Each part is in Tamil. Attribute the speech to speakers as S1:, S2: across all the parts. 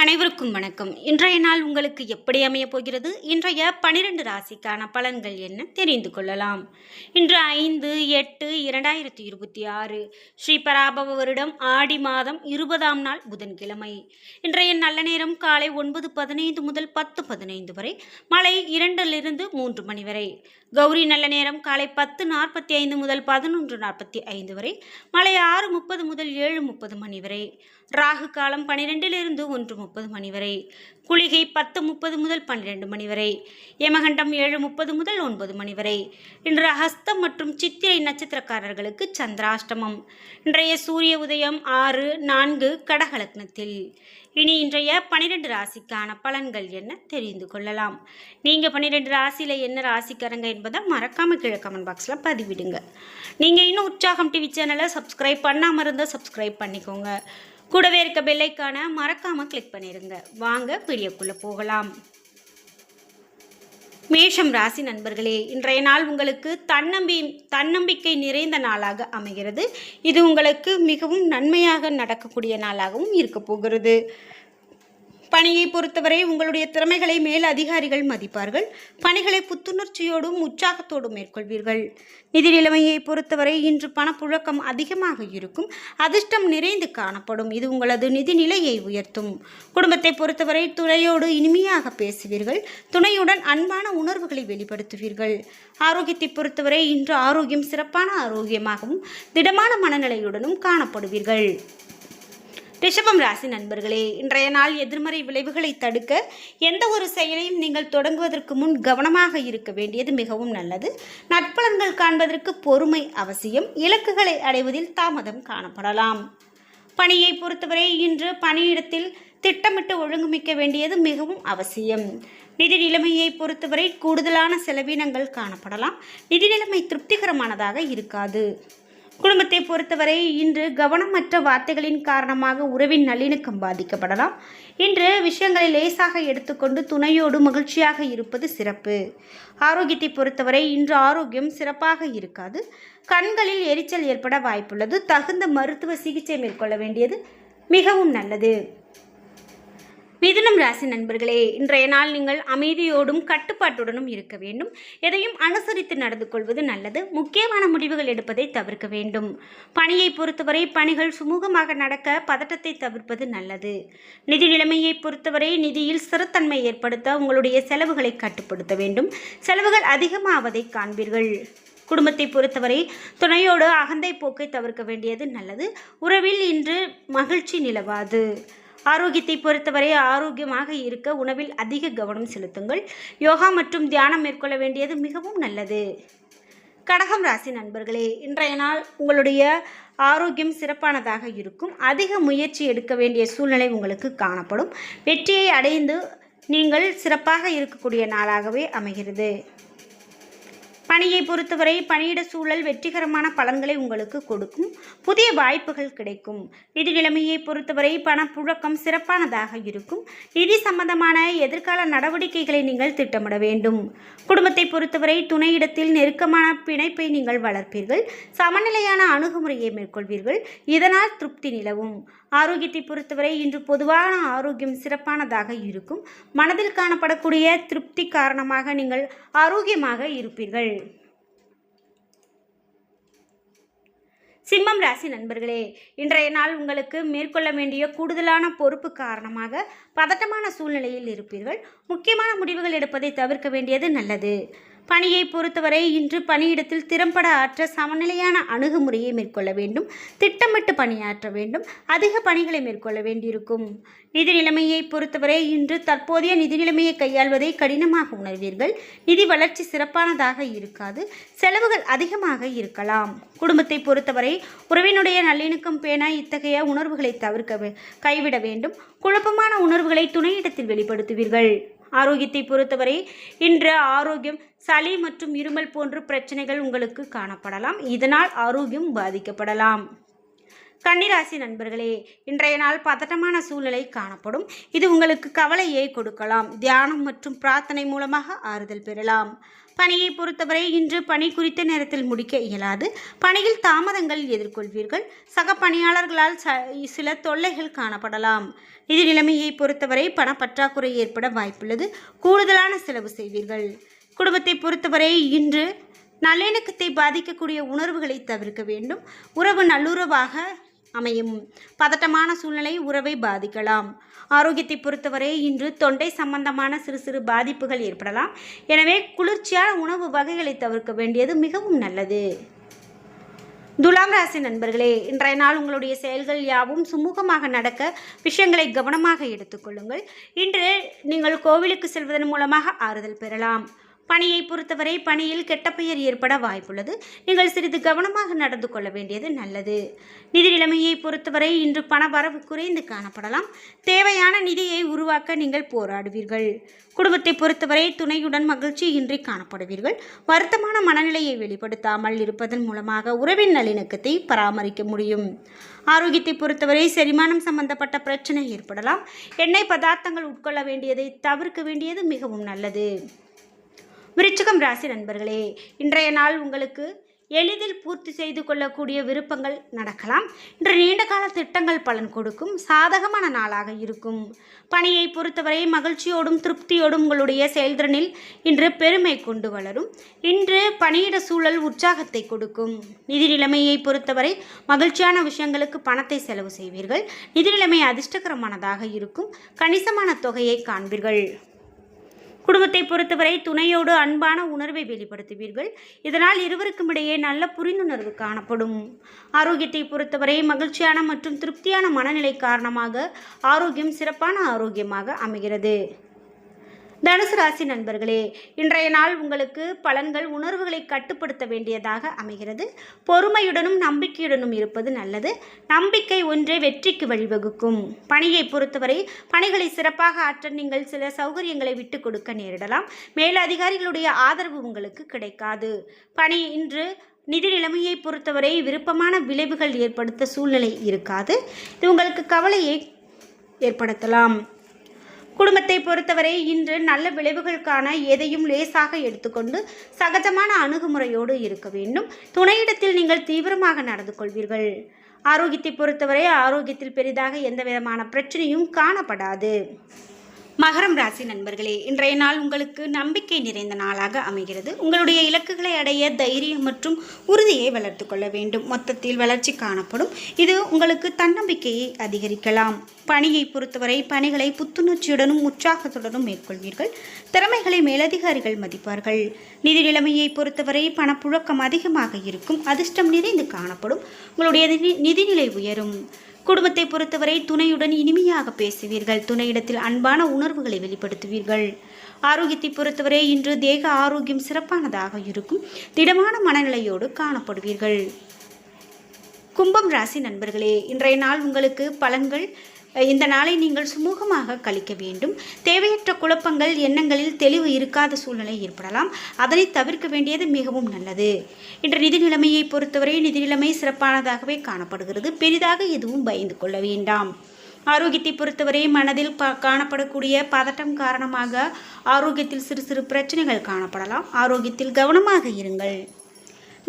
S1: அனைவருக்கும் வணக்கம். இன்றைய நாள் உங்களுக்கு எப்படி அமைய போகிறது? இன்றைய 12 ராசிக்கான பலன்கள் என்ன தெரிந்து கொள்ளலாம். இன்று 5/8/2026 ஸ்ரீ பராபவ வருடம் ஆடி மாதம் 20ஆம் நாள் புதன்கிழமை. இன்றைய நல்ல நேரம் காலை 9:15 முதல் 10:15 வரை, மாலை 2லிருந்து 3 மணி வரை. கௌரி நல்ல நேரம் காலை 10:45 முதல் 11:45 வரை, மாலை 6:30 முதல் 7:30 மணி வரை. ராகு காலம் 12லிருந்து 1:30 மணி வரை. குளிகை 10:30 முதல் 12 மணி வரை. யமகண்டம் 7:30 முதல் 9 மணி வரை. இன்று ஹஸ்தம் மற்றும் சித்திரை நட்சத்திரக்காரர்களுக்கு சந்திராஷ்டமம். இன்றைய சூரிய உதயம் 6:04 கடக லக்னத்தில். இனி இன்றைய 12 ராசிக்கான பலன்கள் என்ன தெரிந்து கொள்ளலாம். நீங்கள் 12 ராசியில் என்ன ராசிக்காரங்க என்பதை மறக்காமல் கீழே கமெண்ட் பாக்ஸில் பதிவிடுங்க. நீங்கள் இன்னும் உற்சாகம் டிவி சேனலை சப்ஸ்கிரைப் பண்ணாமல் இருந்தால் சப்ஸ்கிரைப் பண்ணிக்கோங்க. கூடவே இருக்க பெல்லைக்கான மறக்காமல் கிளிக் பண்ணிடுங்க. வாங்க வீடியோக்குள்ளே போகலாம். மேஷம் ராசி நண்பர்களே, இன்றைய நாள் உங்களுக்கு தன்னம்பிக்கை நிறைந்த நாளாக அமைகிறது. இது உங்களுக்கு மிகவும் நன்மையாக நடக்கக்கூடிய நாளாகவும் இருக்க போகிறது. பணியை பொறுத்தவரை உங்களுடைய திறமைகளை மேல் அதிகாரிகள் மதிப்பார்கள். பணிகளை புத்துணர்ச்சியோடும் உற்சாகத்தோடும் மேற்கொள்வீர்கள். நிதி நிலைமையை பொறுத்தவரை இன்று பணப்புழக்கம் அதிகமாக இருக்கும். அதிர்ஷ்டம் நிறைந்து காணப்படும். இது உங்களது நிதி நிலையை உயர்த்தும். குடும்பத்தை பொறுத்தவரை துணையோடு இனிமையாக பேசுவீர்கள். துணையுடன் அன்பான உணர்வுகளை வெளிப்படுத்துவீர்கள். ஆரோக்கியத்தை பொறுத்தவரை இன்று ஆரோக்கியம் சிறப்பான ஆரோக்கியமாகவும் திடமான மனநிலையுடனும் காணப்படுவீர்கள். ரிஷபம் ராசி நண்பர்களே, இன்றைய நாள் எதிர்மறை விளைவுகளை தடுக்க எந்த ஒரு செயலையும் நீங்கள் தொடங்குவதற்கு முன் கவனமாக இருக்க வேண்டியது மிகவும் நல்லது. நற்பலன்கள் காண்பதற்கு பொறுமை அவசியம். இலக்குகளை அடைவதில் தாமதம் காணப்படலாம். பணியை பொறுத்தவரை இன்று பணியிடத்தில் திட்டமிட்டு ஒழுங்குமிக்க வேண்டியது மிகவும் அவசியம். நிதி நிலைமையை பொறுத்தவரை கூடுதலான செலவினங்கள் காணப்படலாம். நிதி நிலைமை திருப்திகரமானதாக இருக்காது. குடும்பத்தை பொறுத்தவரை இன்று கவனமற்ற வார்த்தைகளின் காரணமாக உறவின் நல்லிணக்கம் பாதிக்கப்படலாம். இன்று விஷயங்களை லேசாக எடுத்துக்கொண்டு துணையோடு மகிழ்ச்சியாக இருப்பது சிறப்பு. ஆரோக்கியத்தை பொறுத்தவரை இன்று ஆரோக்கியம் சிறப்பாக இருக்காது. கண்களில் எரிச்சல் ஏற்பட வாய்ப்புள்ளது. தகுந்த மருத்துவ சிகிச்சை மேற்கொள்ள வேண்டியது மிகவும் நல்லது. மிதுனம் ராசி நண்பர்களே, இன்றைய நாள் நீங்கள் அமைதியோடும் கட்டுப்பாட்டுடனும் இருக்க வேண்டும். எதையும் அனுசரித்து நடந்து கொள்வது நல்லது. முக்கியமான முடிவுகள் எடுப்பதை தவிர்க்க வேண்டும். பணியை பொறுத்தவரை பணிகள் சுமூகமாக நடக்க பதட்டத்தை தவிர்ப்பது நல்லது. நிதி நிலைமையை பொறுத்தவரை நிதியில் ஸ்திரத்தன்மை ஏற்படுத்த உங்களுடைய செலவுகளை கட்டுப்படுத்த வேண்டும். செலவுகள் அதிகமாவதை காண்பீர்கள். குடும்பத்தை பொறுத்தவரை துணையோடு அகந்தை போக்கை தவிர்க்க வேண்டியது நல்லது. உறவில் இன்று மகிழ்ச்சி நிலவாது. ஆரோக்கியத்தை பொறுத்தவரை ஆரோக்கியமாக இருக்க உணவில் அதிக கவனம் செலுத்துங்கள். யோகா மற்றும் தியானம் மேற்கொள்ள வேண்டியது மிகவும் நல்லது. கடகம் ராசி நண்பர்களே, இன்றைய நாள் உங்களுடைய ஆரோக்கியம் சிறப்பானதாக இருக்கும். அதிக முயற்சி எடுக்க வேண்டிய சூழ்நிலை உங்களுக்கு காணப்படும். வெற்றியை அடைந்து நீங்கள் சிறப்பாக இருக்கக்கூடிய நாளாகவே அமைகிறது. பணியை பொறுத்தவரை பணியிட சூழல் வெற்றிகரமான பலன்களை உங்களுக்கு கொடுக்கும். புதிய வாய்ப்புகள் கிடைக்கும். நிதி நிலைமையை பொறுத்தவரை பணப்புழக்கம் சிறப்பானதாக இருக்கும். நிதி சம்பந்தமான எதிர்கால நடவடிக்கைகளை நீங்கள் திட்டமிட வேண்டும். குடும்பத்தை பொறுத்தவரை துணையிடத்தில் நெருக்கமான பிணைப்பை நீங்கள் வளர்ப்பீர்கள். சமநிலையான அணுகுமுறையை மேற்கொள்வீர்கள். இதனால் திருப்தி நிலவும். ஆரோக்கியத்தை பொறுத்தவரை இன்று பொதுவான ஆரோக்கியம் சிறப்பானதாக இருக்கும். மனதில் காணப்படக்கூடிய திருப்தி காரணமாக நீங்கள் ஆரோக்கியமாக இருப்பீர்கள். சிம்மம் ராசி நண்பர்களே, இன்றைய நாள் உங்களுக்கு மேற்கொள்ள வேண்டிய கூடுதலான பொறுப்பு காரணமாக பதட்டமான சூழ்நிலையில் இருப்பீர்கள். முக்கியமான முடிவுகள் எடுப்பதை தவிர்க்க வேண்டியது நல்லது. பணியை பொறுத்தவரை இன்று பணியிடத்தில் திறம்பட ஆற்ற சமநிலையான அணுகுமுறையை மேற்கொள்ள வேண்டும். திட்டமிட்டு பணியாற்ற வேண்டும். அதிக பணிகளை மேற்கொள்ள வேண்டியிருக்கும். நிதி நிலைமையை பொறுத்தவரை இன்று தற்போதைய நிதி நிலைமையை கையாள்வதை கடினமாக உணர்வீர்கள். நிதி வளர்ச்சி சிறப்பானதாக இருக்காது. செலவுகள் அதிகமாக இருக்கலாம். குடும்பத்தை பொறுத்தவரை உறவினுடைய நல்லிணக்கம் பேண இத்தகைய உணர்வுகளை கைவிட வேண்டும். குழப்பமான உணர்வுகளை துணையிடத்தில் வெளிப்படுத்துவீர்கள். ஆரோக்கியத்தை பொறுத்தவரை இன்று ஆரோக்கியம் சளி மற்றும் இருமல் போன்ற பிரச்சனைகள் உங்களுக்கு காணப்படலாம். இதனால் ஆரோக்கியம் பாதிக்கப்படலாம். கன்னிராசி நண்பர்களே, இன்றைய நாள் பதட்டமான சூழ்நிலை காணப்படும். இது உங்களுக்கு கவலையை கொடுக்கலாம். தியானம் மற்றும் பிரார்த்தனை மூலமாக ஆறுதல் பெறலாம். பணியை பொறுத்தவரை இன்று பணி குறித்த நேரத்தில் முடிக்க இயலாது. பணியில் தாமதங்கள் எதிர்கொள்வீர்கள். சக பணியாளர்களால் சில தொல்லைகள் காணப்படலாம். நிதி நிலைமையை பொறுத்தவரை பணப்பற்றாக்குறை ஏற்பட வாய்ப்புள்ளது. கூடுதலான செலவு செய்வீர்கள். குடும்பத்தை பொறுத்தவரை இன்று நல்லிணக்கத்தை பாதிக்கக்கூடிய உணர்வுகளை தவிர்க்க வேண்டும். உறவு நல்லுறவாக அமையும். பதட்டமான சூழ்நிலை உறவை பாதிக்கலாம். ஆரோக்கியத்தை பொறுத்தவரை இன்று தொண்டை சம்பந்தமான சிறு சிறு பாதிப்புகள் ஏற்படலாம். எனவே குளிர்ச்சியான உணவு வகைகளை தவிர்க்க வேண்டியது மிகவும் நல்லது. துலாம் ராசி நண்பர்களே, இன்றைய நாள் உங்களுடைய செயல்கள் யாவும் சுமூகமாக நடக்க விஷயங்களை கவனமாக எடுத்துக்கொள்ளுங்கள். இன்று நீங்கள் கோவிலுக்கு செல்வதன் மூலமாக ஆறுதல் பெறலாம். பணியை பொறுத்தவரை பணியில் கெட்ட பெயர் ஏற்பட வாய்ப்புள்ளது. நீங்கள் சிறிது கவனமாக நடந்து கொள்ள வேண்டியது நல்லது. நிதி நிலைமையை பொறுத்தவரை இன்று பண வரவு குறைந்து காணப்படலாம். தேவையான நிதியை உருவாக்க நீங்கள் போராடுவீர்கள். குடும்பத்தை பொறுத்தவரை துணையுடன் மகிழ்ச்சி இன்றி காணப்படுவீர்கள். வருத்தமான மனநிலையை வெளிப்படுத்தாமல் இருப்பதன் மூலமாக உறவின் நல்லிணக்கத்தை பராமரிக்க முடியும். ஆரோக்கியத்தை பொறுத்தவரை செரிமானம் சம்பந்தப்பட்ட பிரச்சனை ஏற்படலாம். எண்ணெய் பதார்த்தங்கள் உட்கொள்ள வேண்டியதை தவிர்க்க வேண்டியது மிகவும் நல்லது. விருச்சிகம் ராசி நண்பர்களே, இன்றைய நாள் உங்களுக்கு எளிதில் பூர்த்தி செய்து கொள்ளக்கூடிய விருப்பங்கள் நடக்கலாம். இன்று நீண்ட கால திட்டங்கள் பலன் கொடுக்கும். சாதகமான நாளாக இருக்கும். பணியை பொறுத்தவரை மகிழ்ச்சியோடும் திருப்தியோடும் உங்களுடைய செயல்திறனில் இன்று பெருமை கொண்டு வளரும். இன்று பணியிட சூழல் உற்சாகத்தை கொடுக்கும். நிதி நிலைமையை பொறுத்தவரை மகிழ்ச்சியான விஷயங்களுக்கு பணத்தை செலவு செய்வீர்கள். நிதி நிலைமை அதிர்ஷ்டகரமானதாக இருக்கும். கணிசமான தொகையை காண்பீர்கள். குடும்பத்தை பொறுத்தவரை துணையோடு அன்பான உணர்வை வெளிப்படுத்துவீர்கள். இதனால் இருவருக்கும் இடையே நல்ல புரிந்துணர்வு காணப்படும். ஆரோக்கியத்தை பொறுத்தவரை மகிழ்ச்சியான மற்றும் திருப்தியான மனநிலை காரணமாக ஆரோக்கியம் சிறப்பான ஆரோக்கியமாக அமைகிறது. தனுசு ராசி நண்பர்களே, இன்றைய நாள் உங்களுக்கு பலன்கள் உணர்வுகளை கட்டுப்படுத்த வேண்டியதாக அமைகிறது. பொறுமையுடனும் நம்பிக்கையுடனும் இருப்பது நல்லது. நம்பிக்கை ஒன்றே வெற்றிக்கு வழிவகுக்கும். பணியை பொறுத்தவரை பணிகளை சிறப்பாக ஆற்ற நீங்கள் சில சௌகரியங்களை விட்டு கொடுக்க நேரிடலாம். மேலதிகாரிகளுடைய ஆதரவு உங்களுக்கு கிடைக்காது. பணி இன்று நிதி நிலைமையை பொறுத்தவரை விருப்பமான விளைவுகள் ஏற்படுத்த சூழ்நிலை இருக்காது. இது உங்களுக்கு கவலையை ஏற்படுத்தலாம். குடும்பத்தை பொறுத்தவரை இன்று நல்ல விளைவுகளுக்கான எதையும் லேசாக எடுத்துக்கொண்டு சகஜமான அணுகுமுறையோடு இருக்க வேண்டும். துணையிடத்தில் நீங்கள் தீவிரமாக நடந்து கொள்வீர்கள். ஆரோக்கியத்தை பொறுத்தவரை ஆரோக்கியத்தில் பெரிதாக எந்த விதமான பிரச்சனையும் காணப்படாது. மகரம் ராசி நண்பர்களே, இன்றைய நாள் உங்களுக்கு நம்பிக்கை நிறைந்த நாளாக அமைகிறது. உங்களுடைய இலக்குகளை அடைய தைரியம் மற்றும் உறுதியை வளர்த்து கொள்ள வேண்டும். மொத்தத்தில் வளர்ச்சி காணப்படும். இது உங்களுக்கு தன்னம்பிக்கையை அதிகரிக்கலாம். பணியை பொறுத்தவரை பணிகளை புத்துணர்ச்சியுடனும் உற்சாகத்துடனும் மேற்கொள்வீர்கள். திறமைகளை மேலதிகாரிகள் மதிப்பார்கள். நிதி நிலைமையை பொறுத்தவரை பணப்புழக்கம் அதிகமாக இருக்கும். அதிர்ஷ்டம் நிறைந்து காணப்படும். உங்களுடைய நிதிநிலை உயரும். குடும்பத்தை பொறுத்தவரை துணையுடன் இனிமையாக பேசுவீர்கள். துணையிடத்தில் அன்பான உணர்வுகளை வெளிப்படுத்துவீர்கள். ஆரோக்கியத்தை பொறுத்தவரை இன்று தேக ஆரோக்கியம் சிறப்பானதாக இருக்கும். திடமான மனநிலையோடு காணப்படுவீர்கள். கும்பம் ராசி நண்பர்களே, இன்றைய நாள் உங்களுக்கு பலன்கள். இந்த நாளை நீங்கள் சுமூகமாக கழிக்க வேண்டும். தேவையற்ற குழப்பங்கள் எண்ணங்களில் தெளிவு இருக்காத சூழ்நிலை ஏற்படலாம். அதனை தவிர்க்க வேண்டியது மிகவும் நல்லது. இன்று நிதி நிலைமையை பொறுத்தவரை நிதி நிலைமை சிறப்பானதாகவே காணப்படுகிறது. பெரிதாக எதுவும் பயந்து கொள்ள வேண்டாம். ஆரோக்கியத்தை பொறுத்தவரை மனதில் காணப்படக்கூடிய பதட்டம் காரணமாக ஆரோக்கியத்தில் சிறு சிறு பிரச்சனைகள் காணப்படலாம். ஆரோக்கியத்தில் கவனமாக இருங்கள்.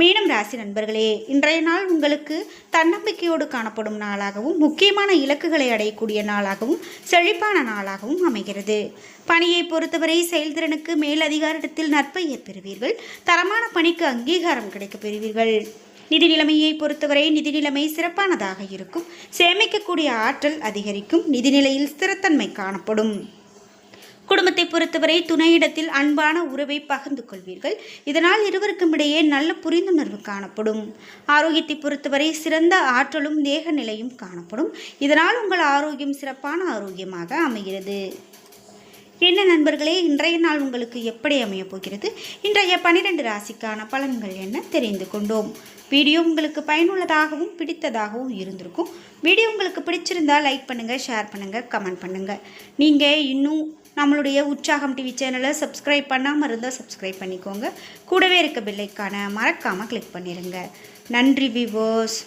S1: மீனம் ராசி நண்பர்களே, இன்றைய நாள் உங்களுக்கு தன்னம்பிக்கையோடு காணப்படும் நாளாகவும் முக்கியமான இலக்குகளை அடையக்கூடிய நாளாகவும் செழிப்பான நாளாகவும் அமைகிறது. பணியை பொறுத்தவரை செயல்திறனுக்கு மேலதிகாரிடத்தில் நற்பெயர் பெறுவீர்கள். தரமான பணிக்கு அங்கீகாரம் கிடைக்கப் பெறுவீர்கள். நிதி நிலைமையை பொறுத்தவரை நிதி நிலைமை சிறப்பானதாக இருக்கும். சேமிக்கக்கூடிய ஆற்றல் அதிகரிக்கும். நிதிநிலையில் ஸ்திரத்தன்மை காணப்படும். குடும்பத்தை பொறுத்தவரை துணையிடத்தில் அன்பான உறவை பகிர்ந்து கொள்வீர்கள். இதனால் இருவருக்கும் இடையே நல்ல புரிந்துணர்வு காணப்படும். ஆரோக்கியத்தை பொறுத்தவரை சிறந்த ஆற்றலும் தேக நிலையும் காணப்படும். இதனால் உங்கள் ஆரோக்கியம் சிறப்பான ஆரோக்கியமாக அமைகிறது. என்ன நண்பர்களே, இன்றைய நாள் உங்களுக்கு எப்படி அமையப் போகிறது? இன்றைய 12 ராசிக்கான பலன்கள் என்ன தெரிந்து கொண்டோம். வீடியோ உங்களுக்கு பயனுள்ளதாகவும் பிடித்ததாகவும் இருந்திருக்கும். வீடியோ உங்களுக்கு பிடிச்சிருந்தால் லைக் பண்ணுங்கள், ஷேர் பண்ணுங்கள், கமெண்ட் பண்ணுங்கள். நீங்கள் இன்னும் நம்மளுடைய உற்சாகம் டிவி சேனலை சப்ஸ்கிரைப் பண்ணாமல் இருந்தால் சப்ஸ்கிரைப் பண்ணிக்கோங்க. கூடவே இருக்க பெல் ஐக்கானை மறக்காமல் கிளிக் பண்ணிடுங்க. நன்றி வியூவர்ஸ்.